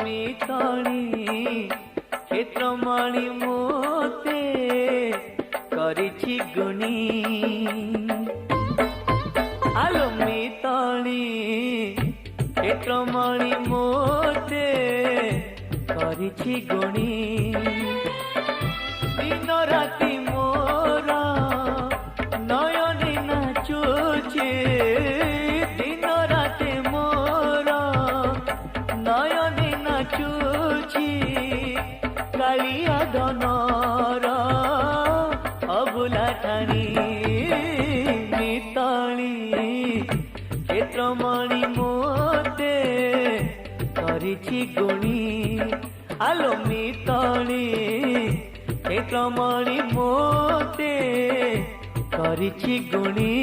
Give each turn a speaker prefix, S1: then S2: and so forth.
S1: मिताली क्षेत्रमणि मोते करिछि गुणी आलो मिताली क्षेत्रमणि मोते करिछि गुणी दिन राति मोरा नयने नाचुछि दिन राति मोरा नयने नाचुछि कालिया धनर अबुला ठाणी मिताली क्षेत्रमणि मोते करिछि गुणी आलो मिताली क्षेत्रमणि मोते करिछि गुणी।